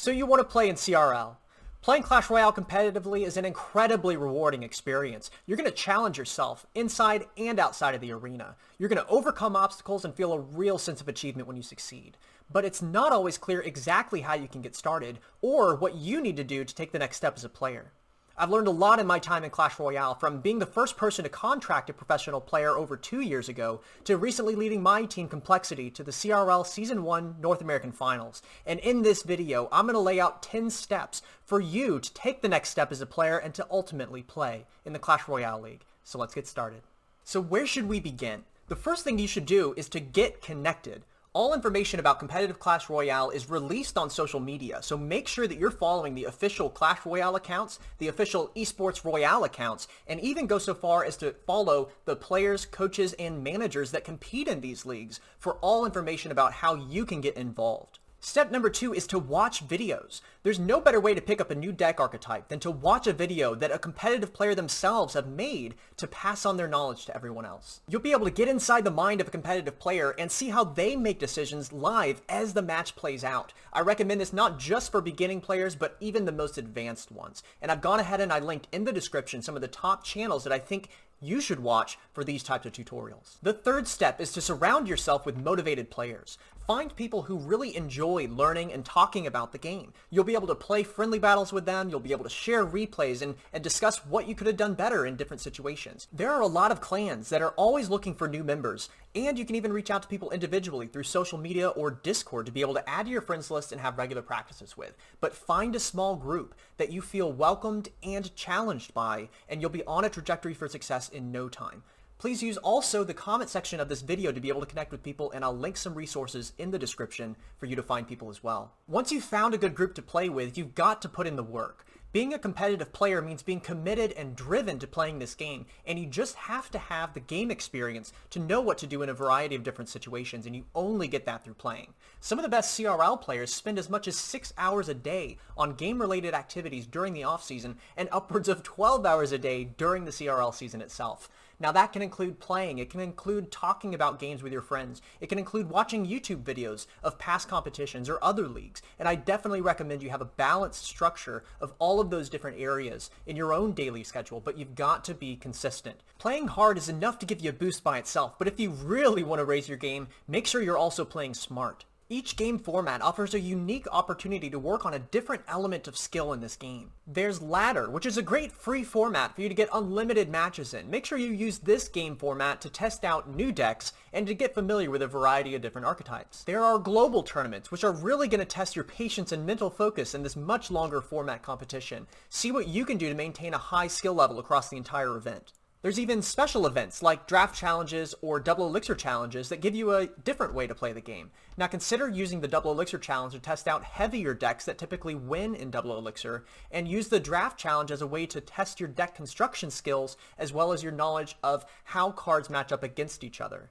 So you want to play in CRL. Playing Clash Royale competitively is an incredibly rewarding experience. You're going to challenge yourself inside and outside of the arena. You're going to overcome obstacles and feel a real sense of achievement when you succeed. But it's not always clear exactly how you can get started or what you need to do to take the next step as a player. I've learned a lot in my time in Clash Royale, from being the first person to contract a professional player over 2 years ago, to recently leading my team Complexity to the CRL Season 1 North American Finals. And in this video, I'm going to lay out 10 steps for you to take the next step as a player and to ultimately play in the Clash Royale League. So let's get started. So where should we begin? The first thing you should do is to get connected. All information about competitive Clash Royale is released on social media, so make sure that you're following the official Clash Royale accounts, the official Esports Royale accounts, and even go so far as to follow the players, coaches, and managers that compete in these leagues for all information about how you can get involved. Step number 2 is to watch videos. There's no better way to pick up a new deck archetype than to watch a video that a competitive player themselves have made to pass on their knowledge to everyone else. You'll be able to get inside the mind of a competitive player and see how they make decisions live as the match plays out. I recommend this not just for beginning players, but even the most advanced ones. And I've gone ahead and I linked in the description some of the top channels that I think you should watch for these types of tutorials. The third step is to surround yourself with motivated players. Find people who really enjoy learning and talking about the game. You'll be able to play friendly battles with them, you'll be able to share replays and discuss what you could have done better in different situations. There are a lot of clans that are always looking for new members, and you can even reach out to people individually through social media or Discord to be able to add to your friends list and have regular practices with. But find a small group that you feel welcomed and challenged by, and you'll be on a trajectory for success in no time. Please use also the comment section of this video to be able to connect with people, and I'll link some resources in the description for you to find people as well. Once you've found a good group to play with, you've got to put in the work. Being a competitive player means being committed and driven to playing this game, and you just have to have the game experience to know what to do in a variety of different situations, and you only get that through playing. Some of the best CRL players spend as much as 6 hours a day on game-related activities during the off-season, and upwards of 12 hours a day during the CRL season itself. Now that can include playing, it can include talking about games with your friends, it can include watching YouTube videos of past competitions or other leagues, and I definitely recommend you have a balanced structure of all of those different areas in your own daily schedule, but you've got to be consistent. Playing hard is enough to give you a boost by itself, but if you really want to raise your game, make sure you're also playing smart. Each game format offers a unique opportunity to work on a different element of skill in this game. There's Ladder, which is a great free format for you to get unlimited matches in. Make sure you use this game format to test out new decks and to get familiar with a variety of different archetypes. There are global tournaments, which are really going to test your patience and mental focus in this much longer format competition. See what you can do to maintain a high skill level across the entire event. There's even special events like draft challenges or double elixir challenges that give you a different way to play the game. Now consider using the double elixir challenge to test out heavier decks that typically win in double elixir, and use the draft challenge as a way to test your deck construction skills as well as your knowledge of how cards match up against each other.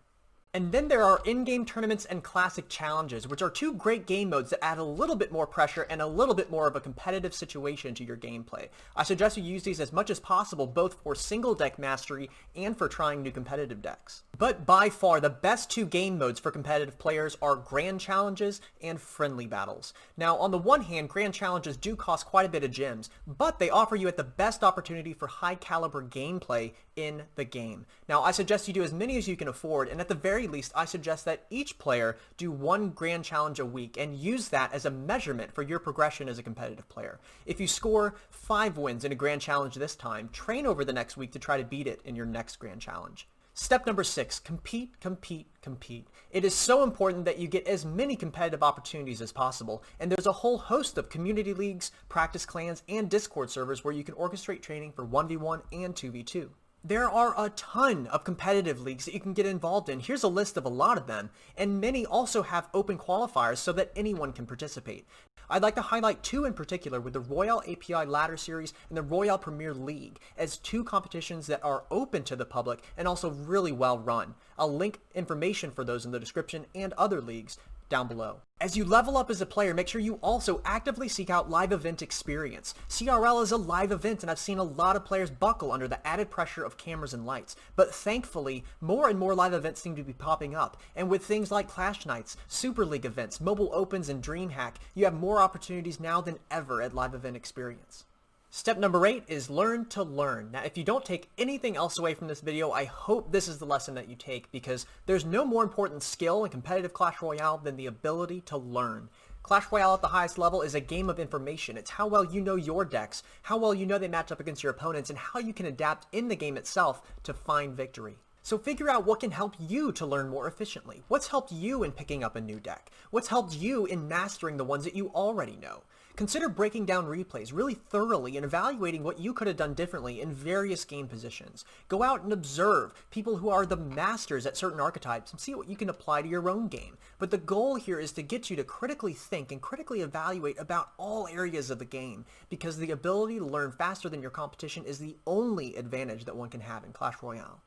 And then there are in-game tournaments and classic challenges, which are two great game modes that add a little bit more pressure and a little bit more of a competitive situation to your gameplay. I suggest you use these as much as possible, both for single deck mastery and for trying new competitive decks. But by far, the best two game modes for competitive players are Grand Challenges and Friendly Battles. Now, on the one hand, Grand Challenges do cost quite a bit of gems, but they offer you at the best opportunity for high caliber gameplay in the game. Now, I suggest you do as many as you can afford, and at the very least, I suggest that each player do one Grand Challenge a week and use that as a measurement for your progression as a competitive player. If you score 5 wins in a Grand Challenge this time, train over the next week to try to beat it in your next Grand Challenge. Step number 6, compete, compete, compete. It is so important that you get as many competitive opportunities as possible, and there's a whole host of community leagues, practice clans, and Discord servers where you can orchestrate training for 1v1 and 2v2. There are a ton of competitive leagues that you can get involved in. Here's a list of a lot of them, and many also have open qualifiers so that anyone can participate. I'd like to highlight 2 in particular, with the RoyaleAPI Ladder Series and the Royale Premier League as 2 competitions that are open to the public and also really well run. I'll link information for those in the description, and other leagues down below. As you level up as a player, make sure you also actively seek out live event experience. CRL is a live event, and I've seen a lot of players buckle under the added pressure of cameras and lights. But thankfully, more and more live events seem to be popping up. And with things like Clash Nights, SuperLiga events, Mobile Opens, and Dreamhack, you have more opportunities now than ever at live event experience. Step number 8 is learn to learn. Now, if you don't take anything else away from this video, I hope this is the lesson that you take, because there's no more important skill in competitive Clash Royale than the ability to learn. Clash Royale at the highest level is a game of information. It's how well you know your decks, how well you know they match up against your opponents, and how you can adapt in the game itself to find victory. So figure out what can help you to learn more efficiently. What's helped you in picking up a new deck? What's helped you in mastering the ones that you already know? Consider breaking down replays really thoroughly and evaluating what you could have done differently in various game positions. Go out and observe people who are the masters at certain archetypes and see what you can apply to your own game. But the goal here is to get you to critically think and critically evaluate about all areas of the game, because the ability to learn faster than your competition is the only advantage that one can have in Clash Royale.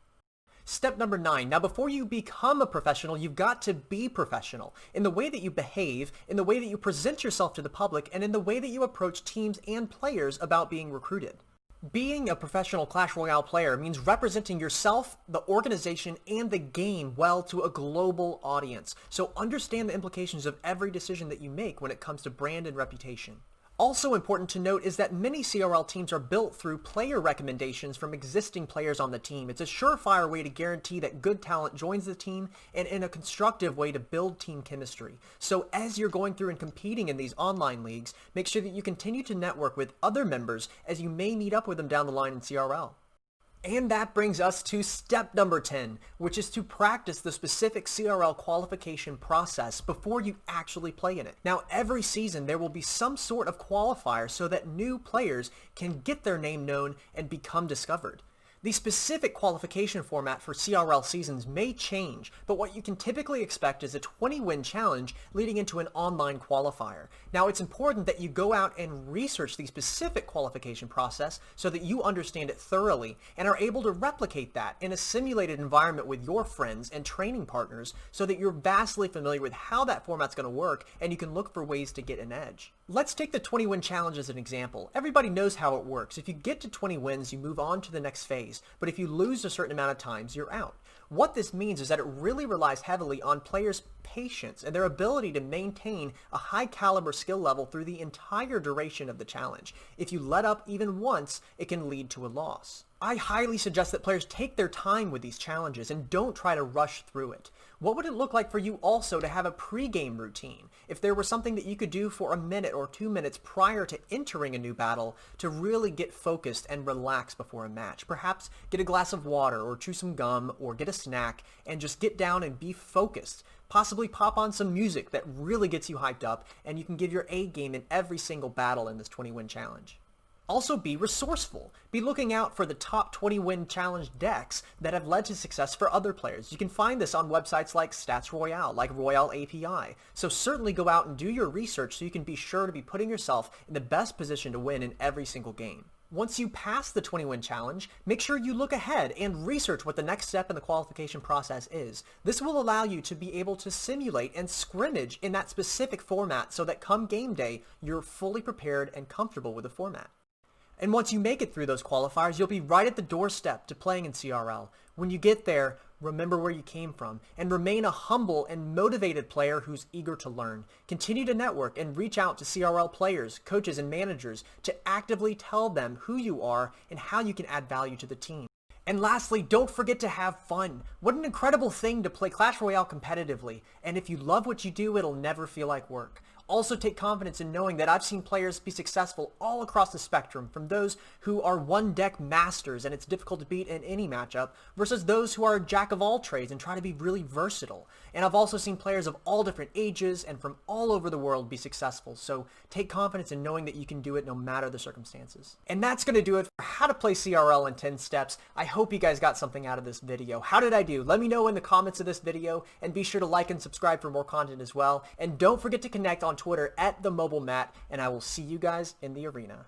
Step number 9. Now, before you become a professional, you've got to be professional in the way that you behave, in the way that you present yourself to the public, and in the way that you approach teams and players about being recruited. Being a professional Clash Royale player means representing yourself, the organization, and the game well to a global audience. So understand the implications of every decision that you make when it comes to brand and reputation. Also important to note is that many CRL teams are built through player recommendations from existing players on the team. It's a surefire way to guarantee that good talent joins the team, and in a constructive way to build team chemistry. So as you're going through and competing in these online leagues, make sure that you continue to network with other members, as you may meet up with them down the line in CRL. And that brings us to step number 10, which is to practice the specific CRL qualification process before you actually play in it. Now, every season there will be some sort of qualifier so that new players can get their name known and become discovered. The specific qualification format for CRL seasons may change, but what you can typically expect is a 20-win challenge leading into an online qualifier. Now, it's important that you go out and research the specific qualification process so that you understand it thoroughly and are able to replicate that in a simulated environment with your friends and training partners, so that you're vastly familiar with how that format's going to work and you can look for ways to get an edge. Let's take the 20-win challenge as an example. Everybody knows how it works. If you get to 20 wins, you move on to the next phase. But if you lose a certain amount of times, you're out. What this means is that it really relies heavily on players' patience and their ability to maintain a high caliber skill level through the entire duration of the challenge. If you let up even once, it can lead to a loss. I highly suggest that players take their time with these challenges and don't try to rush through it. What would it look like for you also to have a pre-game routine? If there was something that you could do for a minute or 2 minutes prior to entering a new battle to really get focused and relax before a match. Perhaps get a glass of water or chew some gum or get a snack and just get down and be focused. Possibly pop on some music that really gets you hyped up, and you can give your A game in every single battle in this 20-win challenge. Also, be resourceful. Be looking out for the top 20-win challenge decks that have led to success for other players. You can find this on websites like StatsRoyale, like RoyaleAPI. So certainly go out and do your research so you can be sure to be putting yourself in the best position to win in every single game. Once you pass the 20-win challenge, make sure you look ahead and research what the next step in the qualification process is. This will allow you to be able to simulate and scrimmage in that specific format so that come game day, you're fully prepared and comfortable with the format. And once you make it through those qualifiers, you'll be right at the doorstep to playing in CRL. When you get there, remember where you came from and remain a humble and motivated player who's eager to learn. Continue to network and reach out to CRL players, coaches, and managers to actively tell them who you are and how you can add value to the team. And lastly, don't forget to have fun. What an incredible thing to play Clash Royale competitively. And if you love what you do, it'll never feel like work. Also take confidence in knowing that I've seen players be successful all across the spectrum, from those who are one deck masters and it's difficult to beat in any matchup, versus those who are a jack of all trades and try to be really versatile. And I've also seen players of all different ages and from all over the world be successful, so take confidence in knowing that you can do it no matter the circumstances. And that's going to do it for how to play CRL in 10 steps. I hope you guys got something out of this video. How did I do? Let me know in the comments of this video, and be sure to like and subscribe for more content as well. And don't forget to connect on Twitter at the MobileMatt, and I will see you guys in the arena.